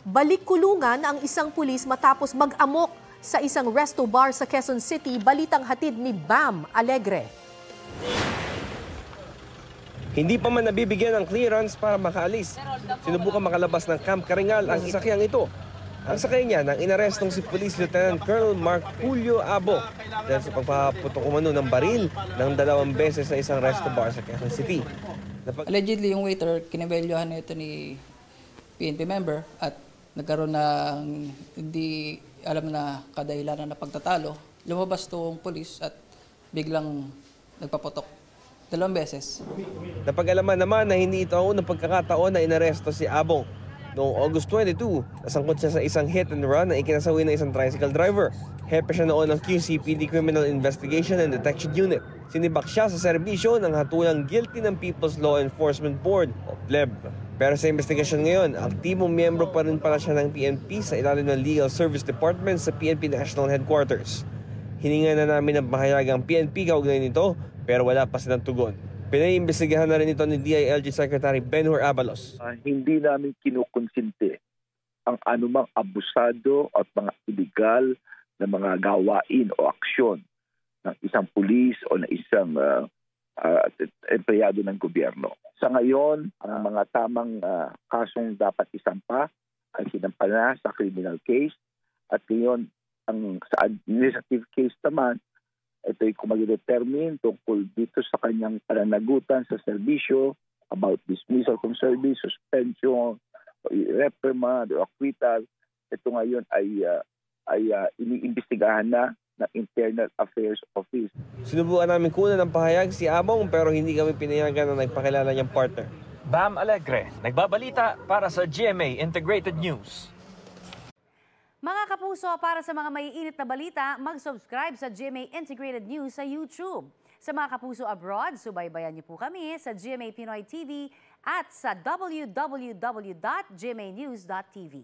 Balik kulungan ang isang pulis matapos mag-amok sa isang resto bar sa Quezon City, balitang hatid ni Bam Alegre. Hindi pa man nabibigyan ng clearance para makaalis. Sinubukan makalabas ng Camp Karingal ang sasakyang ito. Ang sakay niya nang inarestong si Police Lieutenant Colonel Mark Julio Abo dahil sa pagpaputok umano ng baril ng 2 beses sa isang resto bar sa Quezon City. Allegedly, yung waiter, kinabelyohan na ito ni PNP member at nagkaroon ng hindi alam na kadahilanan na pagtatalo. Lumabas tong polis at biglang nagpaputok 2 beses. Napag-alaman naman na hindi ito ang unang pagkakataon na inaresto si Abong. Noong August 22, nasangkot siya sa isang hit and run na ikinasawi ng isang tricycle driver. Hepe siya noon ng QCPD Criminal Investigation and Detection Unit. Sinibak siya sa serbisyo ng hatulang guilty ng People's Law Enforcement Board o PLEB. Pero sa investigasyon ngayon, aktibong miyembro pa rin pala siya ng PNP sa ilalim ng Legal Service Department sa PNP National Headquarters. Hininga na namin ng pahayag ang PNP kaugnay nito pero wala pa silang tugon. Pinaiimbestigahan na rin ito ni DILG Secretary Benhur Abalos. Hindi namin kinukonsinte ang anumang abusado at mga illegal na mga gawain o aksyon ng isang pulis o ng isang empleyado ng gobyerno. Sa ngayon, ang mga tamang kasong dapat isampa ay sinampa na sa criminal case at ngayon sa administrative case naman, ito'y kung mag-determine tungkol dito sa kanyang pananagutan sa serbisyo about dismissal from service, suspension, reprimand o acquittal. Ito ngayon ay iniimbestigahan na ng Internal Affairs Office. Sinubukan namin kunan ng pahayag si Abong pero hindi kami pinayagan na nagpakilala niyang partner. Bam Alegre, nagbabalita para sa GMA Integrated News. Mga kapuso, para sa mga maiinit na balita, mag-subscribe sa GMA Integrated News sa YouTube. Sa mga kapuso abroad, subaybayan niyo po kami sa GMA Pinoy TV at sa www.gmanews.tv.